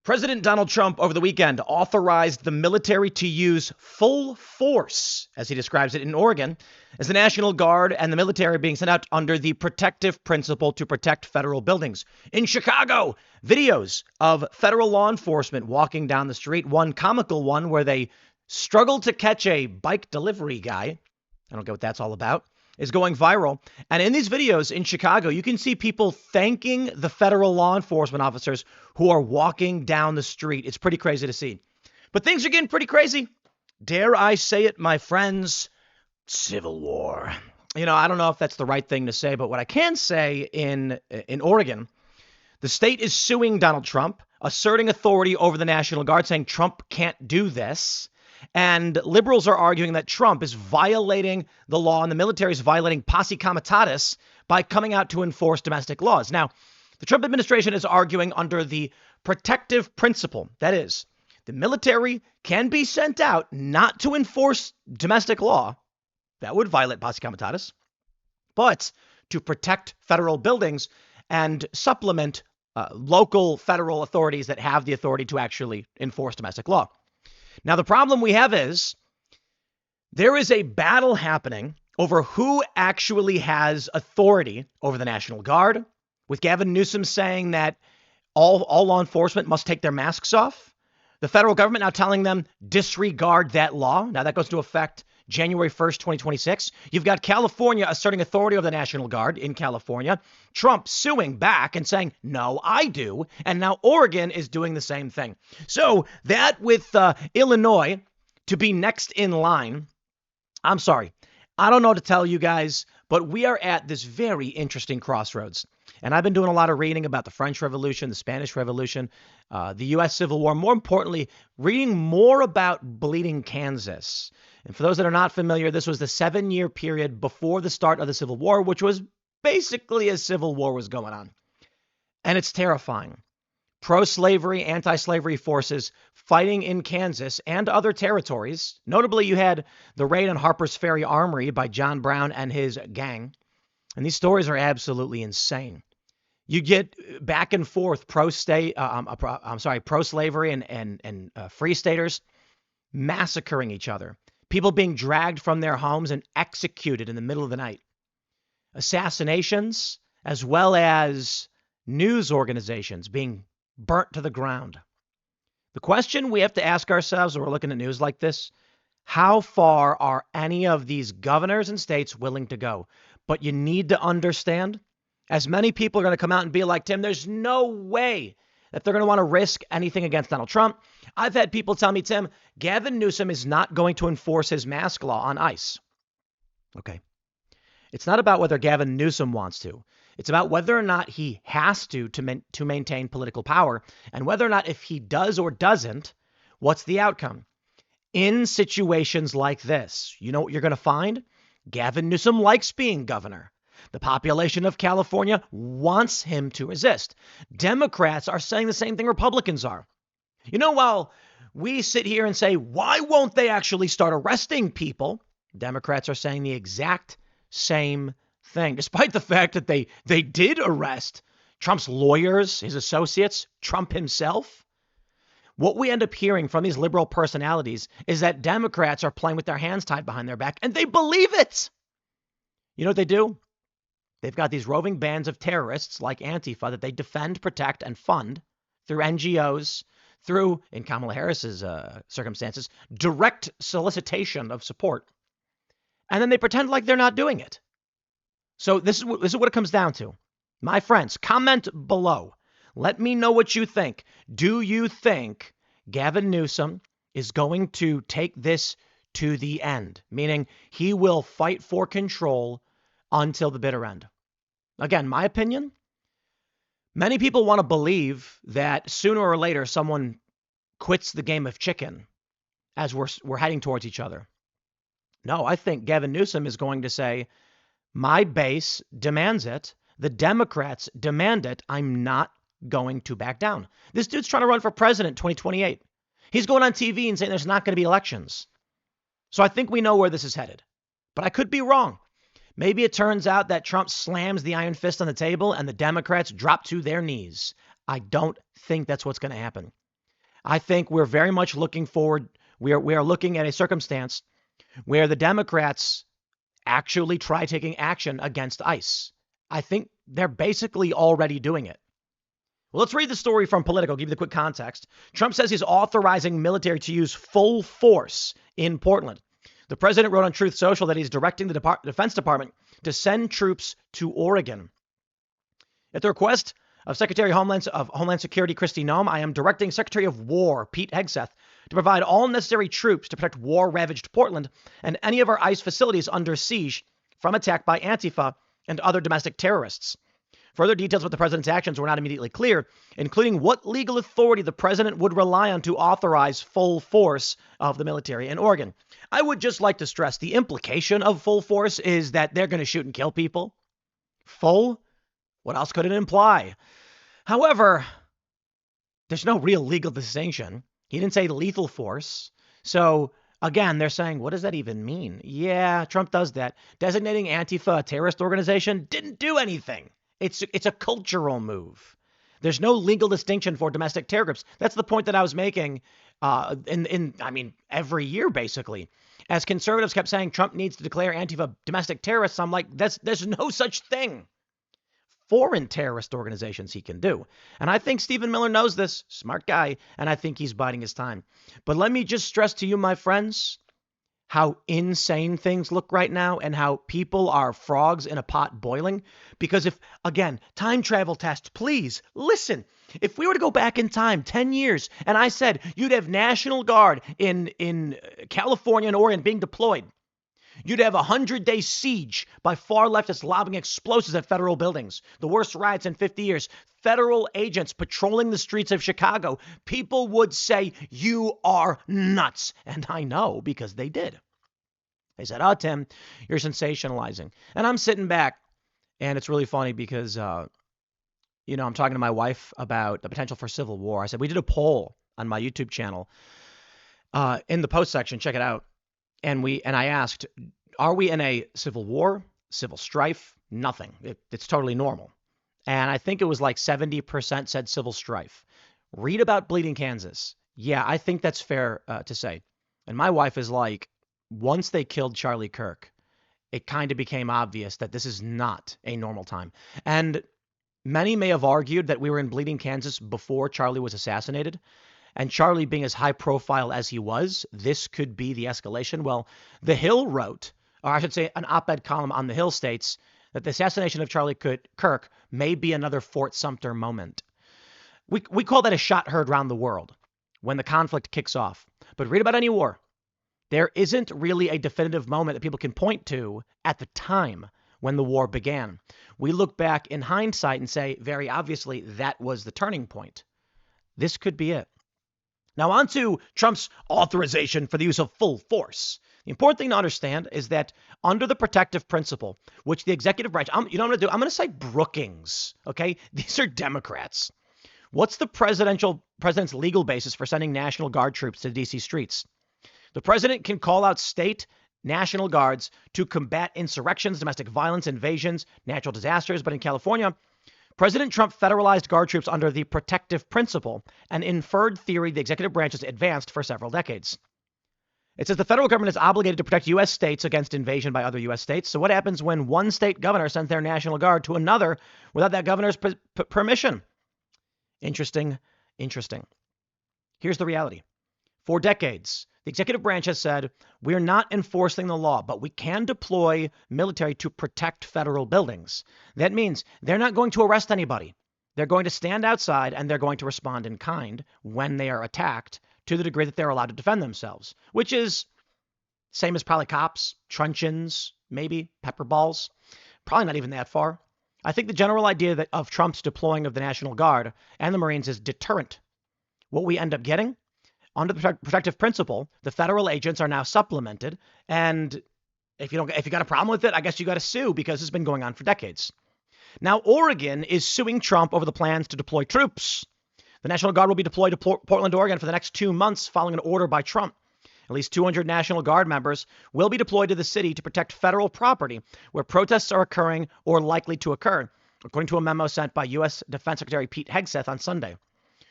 President Donald Trump over the weekend authorized the military to use full force, as he describes it, in Oregon, as the National Guard and the military being sent out under the protective principle to protect federal buildings. In Chicago, videos of federal law enforcement walking down the street, one comical one where they struggled to catch a bike delivery guy. I don't get what that's all about. Is going viral. And in these videos in Chicago, you can see people thanking the federal law enforcement officers who are walking down the street. It's pretty crazy to see. But things are getting pretty crazy. Dare I say it, my friends? Civil war. I don't know if that's the right thing to say, but what I can say in Oregon, the state is suing Donald Trump, asserting authority over the National Guard, saying Trump can't do this. And liberals are arguing that Trump is violating the law and the military is violating posse comitatus by coming out to enforce domestic laws. Now, the Trump administration is arguing under the protective principle. That is, the military can be sent out not to enforce domestic law. That would violate posse comitatus, but to protect federal buildings and supplement local federal authorities that have the authority to actually enforce domestic law. Now, the problem we have is there is a battle happening over who actually has authority over the National Guard, with Gavin Newsom saying that all law enforcement must take their masks off. The federal government now telling them disregard that law. Now, that goes into effect January 1st, 2026. You've got California asserting authority over the National Guard in California. Trump suing back and saying, no, I do. And now Oregon is doing the same thing. So that with Illinois to be next in line, I'm sorry. I don't know what to tell you guys, but we are at this very interesting crossroads. And I've been doing a lot of reading about the French Revolution, the Spanish Revolution, the U.S. Civil War. More importantly, reading more about Bleeding Kansas. And for those that are not familiar, this was the 7-year period before the start of the Civil War, which was basically a civil war was going on. And it's terrifying. Pro-slavery, anti-slavery forces fighting in Kansas and other territories. Notably, you had the raid on Harper's Ferry Armory by John Brown and his gang. And these stories are absolutely insane. You get back and forth pro-slavery and free staters massacring each other. People being dragged from their homes and executed in the middle of the night. Assassinations, as well as news organizations being burnt to the ground. The question we have to ask ourselves when we're looking at news like this, how far are any of these governors and states willing to go? But you need to understand, as many people are going to come out and be like, Tim, there's no way that they're going to want to risk anything against Donald Trump. I've had people tell me, Tim, Gavin Newsom is not going to enforce his mask law on ICE. Okay. It's not about whether Gavin Newsom wants to. It's about whether or not he has to maintain political power, and whether or not if he does or doesn't, what's the outcome? In situations like this, you know what you're going to find? Gavin Newsom likes being governor. The population of California wants him to resist. Democrats are saying the same thing Republicans are. While we sit here and say, why won't they actually start arresting people? Democrats are saying the exact same thing, despite the fact that they did arrest Trump's lawyers, his associates, Trump himself. What we end up hearing from these liberal personalities is that Democrats are playing with their hands tied behind their back, and they believe it. You know what they do? They've got these roving bands of terrorists like Antifa that they defend, protect, and fund through NGOs, through, in Kamala Harris's circumstances, direct solicitation of support. And then they pretend like they're not doing it. So this is what it comes down to. My friends, comment below. Let me know what you think. Do you think Gavin Newsom is going to take this to the end? Meaning he will fight for control until the bitter end. Again, my opinion, many people want to believe that sooner or later someone quits the game of chicken as we're heading towards each other. No, I think Gavin Newsom is going to say, my base demands it. The Democrats demand it. I'm not going to back down. This dude's trying to run for president 2028. He's going on TV and saying there's not going to be elections. So I think we know where this is headed. But I could be wrong. Maybe it turns out that Trump slams the iron fist on the table and the Democrats drop to their knees. I don't think that's what's going to happen. I think we're very much looking forward. We are looking at a circumstance where the Democrats actually try taking action against ICE. I think they're basically already doing it. Well, let's read the story from Politico. I'll give you the quick context. Trump says he's authorizing military to use full force in Portland. The president wrote on Truth Social that he's directing the Defense Department to send troops to Oregon. At the request of Secretary of Homeland Security Kristi Noem, I am directing Secretary of War Pete Hegseth to provide all necessary troops to protect war-ravaged Portland and any of our ICE facilities under siege from attack by Antifa and other domestic terrorists. Further details about the president's actions were not immediately clear, including what legal authority the president would rely on to authorize full force of the military in Oregon. I would just like to stress the implication of full force is that they're going to shoot and kill people. Full? What else could it imply? However, there's no real legal distinction. He didn't say lethal force. So again, they're saying, what does that even mean? Yeah, Trump does that. Designating Antifa a terrorist organization didn't do anything. It's a cultural move. There's no legal distinction for domestic terror groups. That's the point that I was making every year, basically. As conservatives kept saying Trump needs to declare Antifa domestic terrorists, I'm like, there's no such thing. Foreign terrorist organizations he can do. And I think Stephen Miller knows this, smart guy, and I think he's biding his time. But let me just stress to you, my friends, how insane things look right now and how people are frogs in a pot boiling. Because if, again, time travel test, please listen. If we were to go back in time 10 years and I said you'd have National Guard in California and Oregon being deployed, you'd have a 100-day siege by far leftists lobbing explosives at federal buildings, the worst riots in 50 years, federal agents patrolling the streets of Chicago, people would say, you are nuts. And I know because they did. They said, oh, Tim, you're sensationalizing. And I'm sitting back, and it's really funny because, I'm talking to my wife about the potential for civil war. I said, we did a poll on my YouTube channel in the post section. Check it out. And I asked, are we in a civil war, civil strife? Nothing. It's totally normal. And I think it was like 70% said civil strife. Read about Bleeding Kansas. Yeah, I think that's fair to say. And my wife is like, once they killed Charlie Kirk, it kind of became obvious that this is not a normal time. And many may have argued that we were in Bleeding Kansas before Charlie was assassinated. And Charlie being as high profile as he was, this could be the escalation. Well, The Hill wrote, or I should say an op-ed column on The Hill states that the assassination of Charlie Kirk may be another Fort Sumter moment. We call that a shot heard around the world when the conflict kicks off. But read about any war. There isn't really a definitive moment that people can point to at the time when the war began. We look back in hindsight and say, very obviously, that was the turning point. This could be it. Now on to Trump's authorization for the use of full force. The important thing to understand is that under the protective principle, which the executive branch, I'm going to cite Brookings, okay? These are Democrats. What's the president's legal basis for sending National Guard troops to D.C. streets? The president can call out state National Guards to combat insurrections, domestic violence, invasions, natural disasters. But in California, President Trump federalized guard troops under the protective principle, an inferred theory the executive branch has advanced for several decades. It says the federal government is obligated to protect U.S. states against invasion by other U.S. states. So what happens when one state governor sends their National Guard to another without that governor's permission? Interesting. Here's the reality. For decades, the executive branch has said, we're not enforcing the law, but we can deploy military to protect federal buildings. That means they're not going to arrest anybody. They're going to stand outside and they're going to respond in kind when they are attacked to the degree that they're allowed to defend themselves, which is same as probably cops, truncheons, maybe pepper balls, probably not even that far. I think the general idea of Trump's deploying of the National Guard and the Marines is deterrent. What we end up getting under the protective principle, the federal agents are now supplemented. And if you got a problem with it, I guess you got to sue because it's been going on for decades. Now, Oregon is suing Trump over the plans to deploy troops. The National Guard will be deployed to Portland, Oregon for the next 2 months following an order by Trump. At least 200 National Guard members will be deployed to the city to protect federal property where protests are occurring or likely to occur, according to a memo sent by U.S. Defense Secretary Pete Hegseth on Sunday.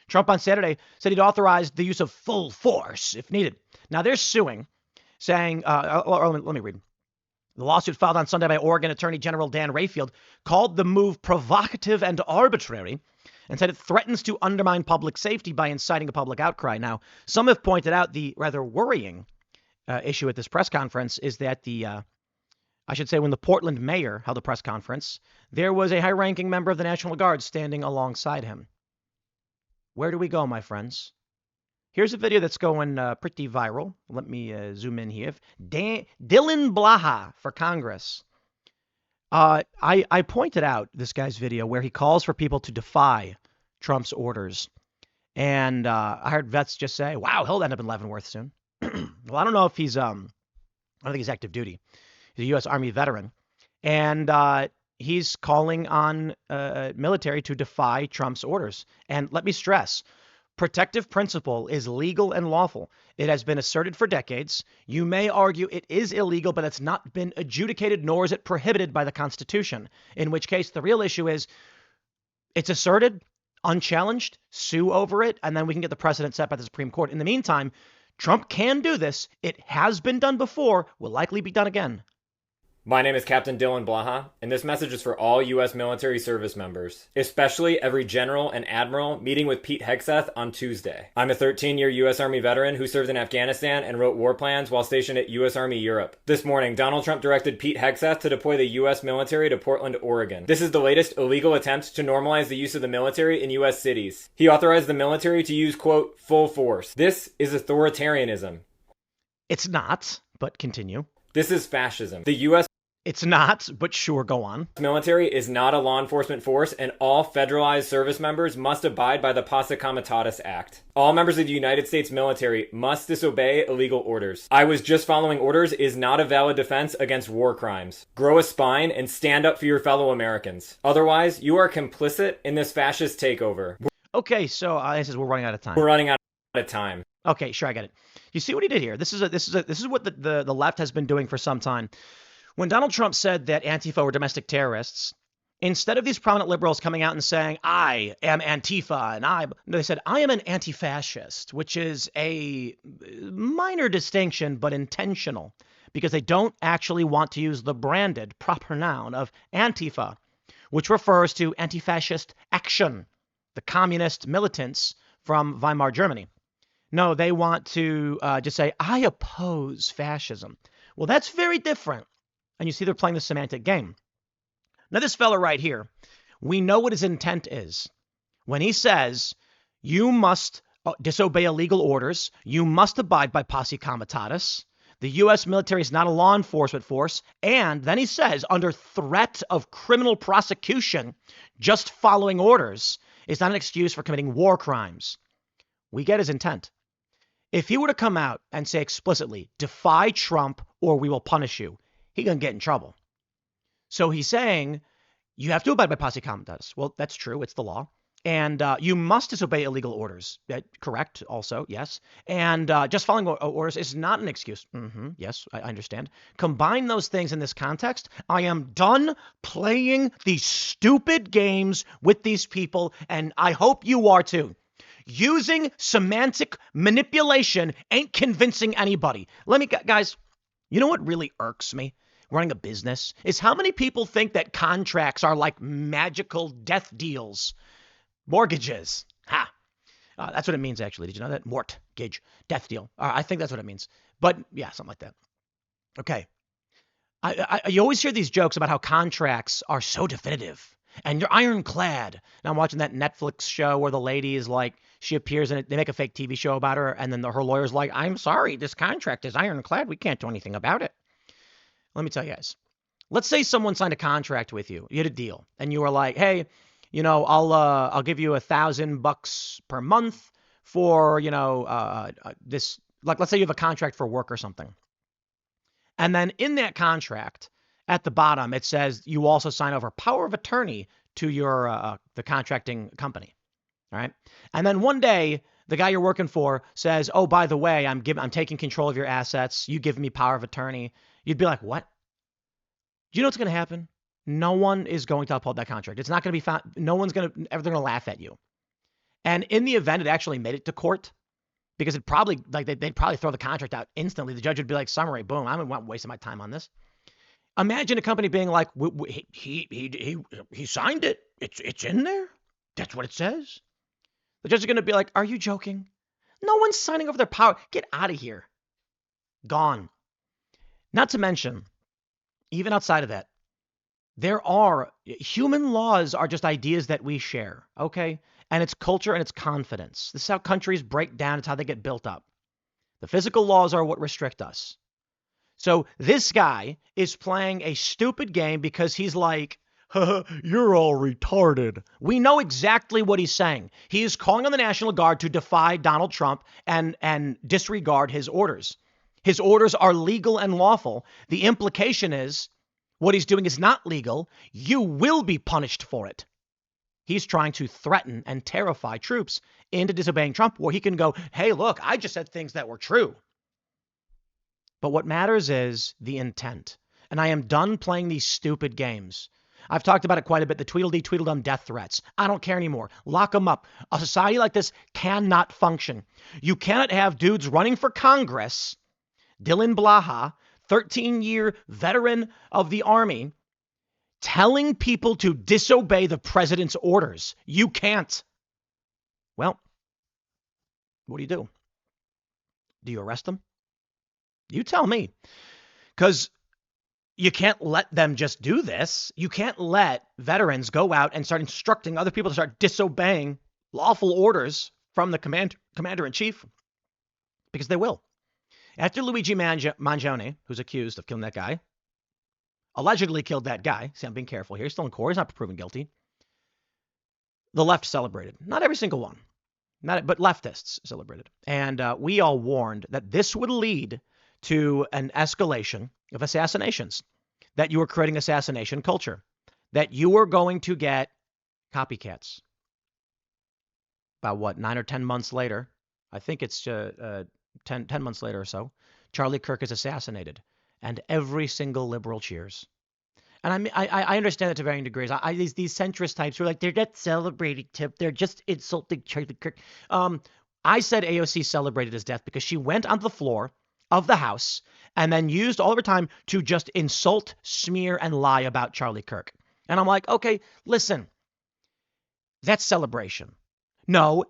Trump on Saturday said he'd authorized the use of full force if needed. Now they're suing, saying, let me read. The lawsuit filed on Sunday by Oregon Attorney General Dan Rayfield called the move provocative and arbitrary and said it threatens to undermine public safety by inciting a public outcry. Now, some have pointed out the rather worrying issue at this press conference is that when the Portland mayor held a press conference, there was a high-ranking member of the National Guard standing alongside him. Where do we go, my friends? Here's a video that's going pretty viral. Let me zoom in here. Dylan Blaha for Congress. I pointed out this guy's video where he calls for people to defy Trump's orders. And I heard vets just say, wow, he'll end up in Leavenworth soon. Well, I don't know if I don't think he's active duty. He's a U.S. Army veteran. And he's calling on military to defy Trump's orders. And let me stress, protective principle is legal and lawful. It has been asserted for decades. You may argue it is illegal, but it's not been adjudicated, nor is it prohibited by the Constitution, in which case the real issue is it's asserted, unchallenged, sue over it, and then we can get the precedent set by the Supreme Court. In the meantime, Trump can do this. It has been done before, will likely be done again. My name is Captain Dylan Blaha, and this message is for all U.S. military service members, especially every general and admiral meeting with Pete Hegseth on Tuesday. I'm a 13-year U.S. Army veteran who served in Afghanistan and wrote war plans while stationed at U.S. Army Europe. This morning, Donald Trump directed Pete Hegseth to deploy the U.S. military to Portland, Oregon. This is the latest illegal attempt to normalize the use of the military in U.S. cities. He authorized the military to use, quote, full force. This is authoritarianism. It's not, but continue. This is fascism. The U.S. It's not, but sure, go on. military is not a law enforcement force, and all federalized service members must abide by the Posse Comitatus Act. All members of the United States military must disobey illegal orders. I was just following orders is not a valid defense against war crimes. Grow a spine and stand up for your fellow Americans. Otherwise, you are complicit in this fascist takeover. Okay, so this is we're running out of time. We're running out of time. Okay, sure, I get it. You see what he did here? This is what the left has been doing for some time. When Donald Trump said that Antifa were domestic terrorists, instead of these prominent liberals coming out and saying, I am Antifa, they said, I am an anti-fascist, which is a minor distinction, but intentional, because they don't actually want to use the branded proper noun of Antifa, which refers to anti-fascist action, the communist militants from Weimar Germany. No, they want to just say, I oppose fascism. Well, that's very different. And you see they're playing the semantic game. Now, this fella right here, we know what his intent is. When he says, you must disobey illegal orders, you must abide by Posse Comitatus, the U.S. military is not a law enforcement force, and then he says, under threat of criminal prosecution, just following orders is not an excuse for committing war crimes. We get his intent. If he were to come out and say explicitly, defy Trump or we will punish you, he's going to get in trouble. So he's saying you have to abide by Posse Comitatus. Well, that's true. It's the law. And you must disobey illegal orders. Correct also, yes. And just following orders is not an excuse. Yes, I understand. Combine those things in this context. I am done playing these stupid games with these people, and I hope you are too. Using semantic manipulation ain't convincing anybody. Guys, you know what really irks me? Running a business is how many people think that contracts are like magical death deals. Mortgages. That's what it means, actually. Did you know that? Mortgage. Death deal. I think that's what it means. But yeah, something like that. Okay. You always hear these jokes about how contracts are so definitive and you're ironclad. Now I'm watching that Netflix show where the lady is like, she appears in it. They make a fake TV show about her. And then her lawyer's like, I'm sorry, this contract is ironclad. We can't do anything about it. Let me tell you guys, let's say someone signed a contract with you. You had a deal and you were like, hey, I'll give you $1,000 per month for, this, like, let's say you have a contract for work or something. And then in that contract at the bottom, it says you also sign over power of attorney to your, the contracting company. All right. And then one day the guy you're working for says, oh, by the way, I'm taking control of your assets. You give me power of attorney. You'd be like, what? Do you know what's going to happen? No one is going to uphold that contract. It's not going to be found. No one's going to, they're going to laugh at you. And in the event it actually made it to court, because it probably, like, they'd probably throw the contract out instantly. The judge would be like, summary, boom, I'm not wasting my time on this. Imagine a company being like, he signed it. It's in there. That's what it says. The judge is going to be like, are you joking? No one's signing over their power. Get out of here. Gone. Not to mention, even outside of that, human laws are just ideas that we share, okay? And it's culture and it's confidence. This is how countries break down. It's how they get built up. The physical laws are what restrict us. So this guy is playing a stupid game because he's like, you're all retarded. We know exactly what he's saying. He is calling on the National Guard to defy Donald Trump and disregard his orders. His orders are legal and lawful. The implication is what he's doing is not legal. You will be punished for it. He's trying to threaten and terrify troops into disobeying Trump, where he can go, hey, look, I just said things that were true. But what matters is the intent. And I am done playing these stupid games. I've talked about it quite a bit, the Tweedledee Tweedledum death threats. I don't care anymore. Lock them up. A society like this cannot function. You cannot have dudes running for Congress, Dylan Blaha, 13-year veteran of the Army, telling people to disobey the president's orders. You can't. Well, what do? Do you arrest them? You tell me. Because you can't let them just do this. You can't let veterans go out and start instructing other people to start disobeying lawful orders from the commander-in-chief, because they will. After Luigi Mangione, who's accused of killing that guy, allegedly killed that guy. See, I'm being careful here. He's still in court. He's not proven guilty. The left celebrated. Not every single one, but leftists celebrated. And we all warned that this would lead to an escalation of assassinations, that you were creating assassination culture, that you were going to get copycats. About 9 or 10 months later, I think it's 10 months later or so, Charlie Kirk is assassinated, and every single liberal cheers. And I understand that to varying degrees. These centrist types who are like, they're not celebrating Tip, they're just insulting Charlie Kirk. I said AOC celebrated his death because she went onto the floor of the House and then used all of her time to just insult, smear, and lie about Charlie Kirk. And I'm like, okay, listen, that's celebration. No,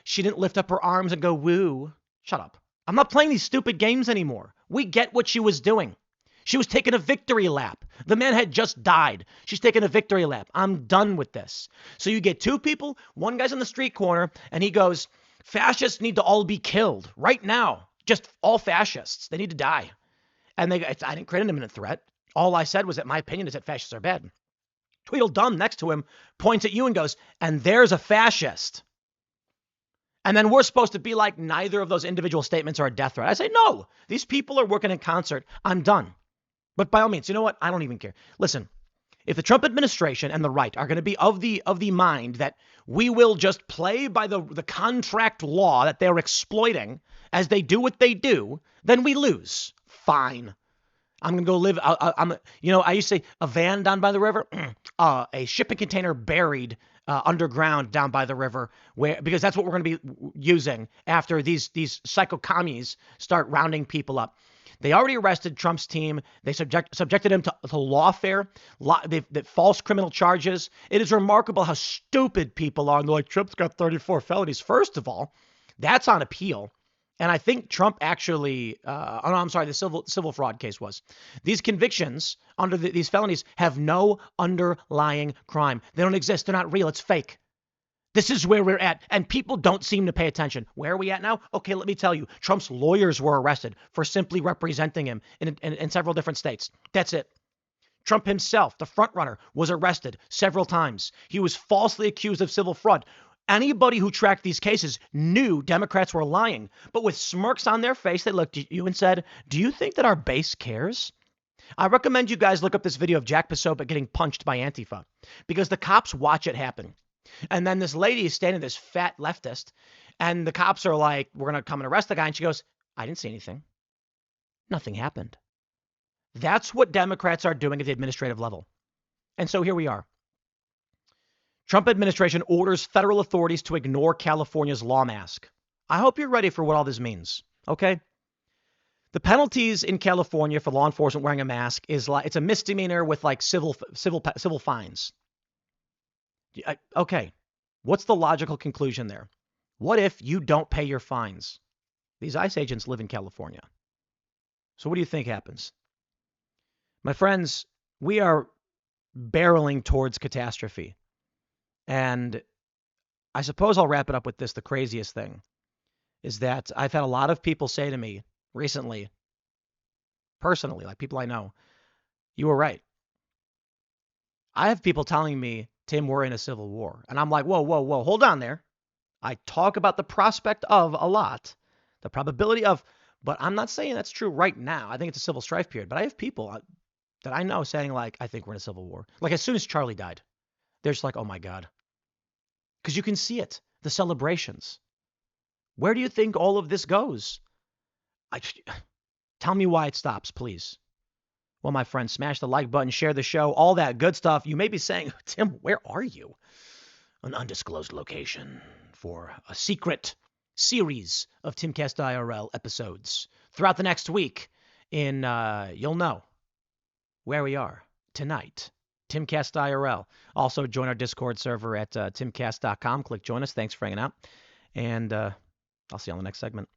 she didn't lift up her arms and go, woo. Shut up. I'm not playing these stupid games anymore. We get what she was doing. She was taking a victory lap. The man had just died. She's taking a victory lap. I'm done with this. So you get two people, one guy's on the street corner, and he goes, fascists need to all be killed right now. Just all fascists. They need to die. And I didn't create an imminent threat. All I said was that my opinion is that fascists are bad. Tweedledum next to him points at you and goes, and there's a fascist. And then we're supposed to be like, neither of those individual statements are a death threat. I say, no, these people are working in concert. I'm done. But by all means, you know what? I don't even care. Listen, if the Trump administration and the right are going to be of the mind that we will just play by the contract law that they're exploiting as they do what they do, then we lose. Fine. I'm going to go live. I used to say a van down by the river, a shipping container buried underground down by the river, because that's what we're going to be using after these psycho commies start rounding people up. They already arrested Trump's team. They subjected him to lawfare, the false criminal charges. It is remarkable how stupid people are. And they're like, Trump's got 34 felonies. First of all, that's on appeal. And I think Trump actually, the civil fraud case was. These convictions under these felonies have no underlying crime. They don't exist. They're not real. It's fake. This is where we're at. And people don't seem to pay attention. Where are we at now? Okay, let me tell you. Trump's lawyers were arrested for simply representing him in several different states. That's it. Trump himself, the frontrunner, was arrested several times. He was falsely accused of civil fraud. Anybody who tracked these cases knew Democrats were lying. But with smirks on their face, they looked at you and said, do you think that our base cares? I recommend you guys look up this video of Jack Posobiec getting punched by Antifa, because the cops watch it happen. And then this lady is standing, this fat leftist, and the cops are like, we're going to come and arrest the guy. And she goes, I didn't see anything. Nothing happened. That's what Democrats are doing at the administrative level. And so here we are. Trump administration orders federal authorities to ignore California's law mask. I hope you're ready for what all this means, okay? The penalties in California for law enforcement wearing a mask is like, it's a misdemeanor with like civil fines. Okay, what's the logical conclusion there? What if you don't pay your fines? These ICE agents live in California. So what do you think happens? My friends, we are barreling towards catastrophe. And I suppose I'll wrap it up with this. The craziest thing is that I've had a lot of people say to me recently, personally, like people I know, you were right. I have people telling me, Tim, we're in a civil war. And I'm like, whoa, hold on there. I talk about the prospect of a lot, the probability of, but I'm not saying that's true right now. I think it's a civil strife period. But I have people that I know saying, like, I think we're in a civil war. Like, as soon as Charlie died, they're just like, oh, my God. Because you can see it, the celebrations. Where do you think all of this goes? Tell me why it stops, please. Well, my friends, smash the like button, share the show, all that good stuff. You may be saying, Tim, where are you? An undisclosed location for a secret series of Timcast IRL episodes throughout the next week. You'll know where we are tonight. Timcast IRL. Also, join our Discord server at timcast.com. Click join us. Thanks for hanging out. And I'll see you on the next segment.